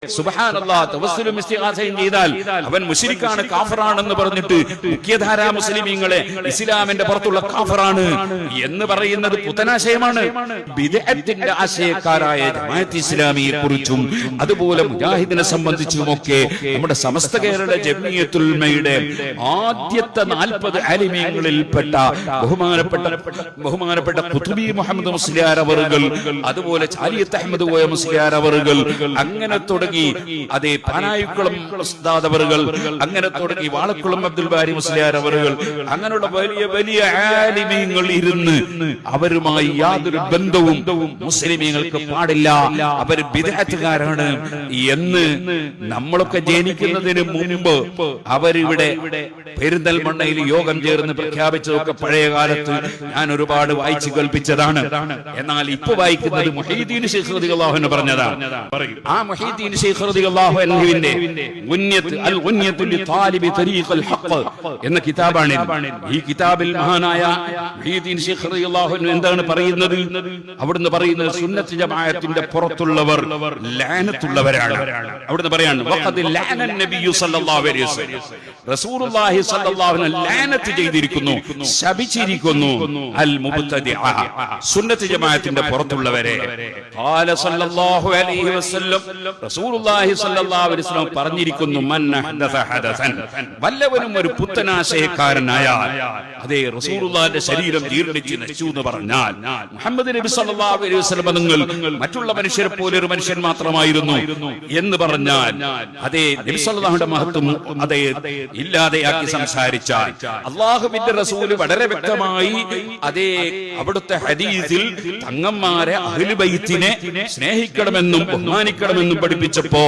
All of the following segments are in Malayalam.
സുബ്ഹാനല്ലാഹ് തവസ്സുലും ഇസ്തിഗാസയും ചെയ്താൽ അവൻ മുശ്രിക്കാണ്, കാഫിറാണെന്ന് പറഞ്ഞിട്ട് മുഖ്യധാരാ മുസ്ലിമീങ്ങളെ ഇസ്ലാമിന്റെ പുറത്തുള്ള കാഫിറാണ് എന്ന് പറയുന്നത് പുത്തനാശയമാണ്. ബിദ്അത്തിന്റെ ആശയക്കാരായ ജമാഅത്ത് ഇസ്ലാമിയെ കുറിച്ചും അതുപോലെ മുജാഹിദിനെ സംബന്ധിച്ചുമൊക്കെ നമ്മുടെ സമസ്ത കേരള ജംഇയ്യത്തുൽ ഉലമയുടെ ആദ്യത്തെ 40 ആലിമീങ്ങളിൽപ്പെട്ട ബഹുമാനപ്പെട്ട ഖുതുബി മുഹമ്മദ് മുസ്ലിയാർ അവറുകൾ, അതുപോലെ ചാലിയത്ത് അഹ്മദ് കോയ മുസ്ലിയാർ അവറുകൾ, അങ്ങനെ അതേ പാനായിക്കുളം ഉസ്താദ് അവറുകൾ, അങ്ങനെ തുടങ്ങി വാളക്കുളം അബ്ദുൽ ബാരി മുസ്ലിയാർ അവറുകൾ, അങ്ങനെയുള്ള വലിയ വലിയ ആലിമീങ്ങൾ ഇരുന്ന് അവരുമായി യാതൊരു ബന്ധവും മുസ്ലിമീങ്ങൾക്ക് പാടില്ല, അവർ ബിദ്അത്തുകാരാണ് എന്ന് നമ്മളൊക്കെ ജനിക്കുന്നതിന് മുമ്പ് അവരിവിടെ പെരിന്തൽമണ്ണയിൽ യോഗം ചേർന്ന് പ്രഖ്യാപിച്ചതൊക്കെ പഴയ കാലത്ത് ഞാൻ ഒരുപാട് വായിച്ചു കേൾപ്പിച്ചതാണ്. എന്നാൽ ഇപ്പൊ വായിക്കുന്നത് മുഹീദ്ദീൻ ശൈഖ് റളിയല്ലാഹു അൻഹു പറഞ്ഞതാണ്. ആ മുഹീദ്ദീൻ ശൈഖ് റളിയല്ലാഹു അൻഹുവിന്റെ അൽ-ഗുന്യത്തു ലിതാലിബി തരീഖൽ ഹഖ് എന്ന കിതാബാണ്. ഈ കിതാബിൽ മഹാനായ മുഹീദ്ദീൻ ശൈഖ് റളിയല്ലാഹു അൻഹു എന്താണ് പറയുന്നത്? അവിടുന്ന് പറയുന്നത് സുന്നത്ത് ജമാഅത്തിന്റെ പുറത്തുള്ളവർ ലഅനത്തുള്ളവരാണ്. അവിടുന്ന് പറയാണ് വഖദ് ലഅന നബിയ്യു സല്ലല്ലാഹു അലൈഹി വസല്ലം, റസൂലുള്ളാഹി സല്ലല്ലാഹു അലൈഹി വസല്ലം ലഅനത്ത് ചെയ്തിരിക്കുന്നു, ശപിച്ചിരിക്കുന്നു അൽ മുബ്തദിഅ, സുന്നത്ത് ജമാഅത്തിന്റെ പുറത്തുള്ളവരെ. ഖാല സല്ലല്ലാഹു അലൈഹി വസല്ലം, റസൂലുള്ളാഹി സ്വല്ലല്ലാഹു അലൈഹി വസല്ലം പറഞ്ഞിരിക്കുന്നു, മൻ അഹ്ദസ ഹദസൻ, വല്ലവനും ഒരു പുത്തനാശയക്കാരനായാൽ, അതേ റസൂലുള്ളാഹിന്റെ ശരീരം ജീർണിച്ച് നശിച്ചു എന്ന് പറഞ്ഞാൽ, മുഹമ്മദ് നബി സ്വല്ലല്ലാഹു അലൈഹി വസല്ലം നിങ്ങൾ മറ്റുള്ള മനുഷ്യരെ പോലെ ഒരു മനുഷ്യൻ മാത്രമായിരുന്നു എന്ന് പറഞ്ഞാൽ, അതേ നബി സ്വല്ലല്ലാഹുവിന്റെ മഹത്വം അതേ ഇല്ലാതെയാക്കി സംസാരിച്ചാൽ, അല്ലാഹുവിന്റെ റസൂൽ വളരെ വ്യക്തമായി അതേ അവിടുത്തെ ഹദീസിൽ തങ്ങന്മാരെ അഹ്ലു ബൈത്തിനെ സ്നേഹിക്കണമെന്നും ബഹുമാനിക്കണമെന്നും പഠിപ്പിച്ചപ്പോ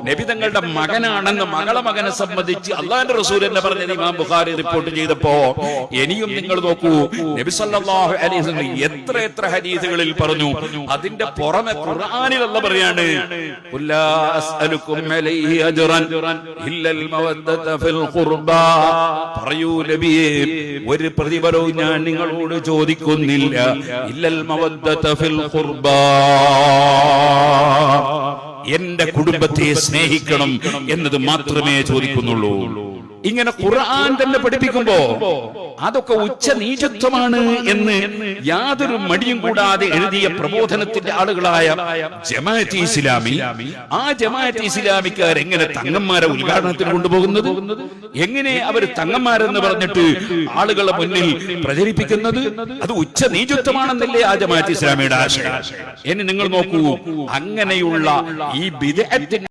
നബി തങ്ങളുടെ മകനാണെന്ന് മകളെ സംബന്ധിച്ച് അല്ലാഹുവിന്റെ റസൂൽ എന്ന് പറഞ്ഞത് ഇമാം ബുഖാരി റിപ്പോർട്ട് ചെയ്തപ്പോ, ഇനിയും നിങ്ങൾ നോക്കൂ, നബി സല്ലല്ലാഹു അലൈഹി വസല്ലം എത്ര ഹദീസുകളിൽ പറഞ്ഞു. അതിന്റെ പുറമെ ഖുർആനിൽ അല്ലാഹു പറയാണ്, ഖുല്ലാ അസ്അലുകും അലൈഹി അജ്റൻ ഇല്ലൽ മവദ്ദത ഫിൽ ഖുർബാ, പറയൂ നബിയേ, ഒരു പ്രതിഫലവും ഞാൻ നിങ്ങളോട് ചോദിക്കുന്നില്ല, ഇല്ലൽ മവദ്ദത ഫിൽ ഖുർബാ, എന്റെ കുടുംബത്തെ സ്നേഹിക്കണം എന്നത് മാത്രമേ ചോദിക്കുന്നുള്ളൂ. ഇങ്ങനെ ഖുർആൻ തന്നെ പഠിപ്പിക്കുമ്പോ അതൊക്കെ ഉച്ച നീചത്വമാണ് എന്ന് യാതൊരു മടിയും കൂടാതെ എഴുതിയ പ്രബോധനത്തിന്റെ ആളുകളായ ജമാഅത്ത് ഇസ്ലാമി, ആ ജമാഅത്ത് ഇസ്ലാമിക്കാർ എങ്ങനെ തങ്ങന്മാരെ ഉദ്ഘാടനത്തിന് കൊണ്ടുപോകുന്നത്, എങ്ങനെ അവർ തങ്ങന്മാരെന്ന് പറഞ്ഞിട്ട് ആളുകളെ മുന്നിൽ പ്രചരിപ്പിക്കുന്നത്, അത് ഉച്ച നീചത്വമാണെന്നല്ലേ ആ ജമാഅത്ത് ഇസ്ലാമിയുടെ ആശയം. ഇനി നിങ്ങൾ നോക്കൂ, അങ്ങനെയുള്ള ഈ ബിദ്അത്തിന്റെ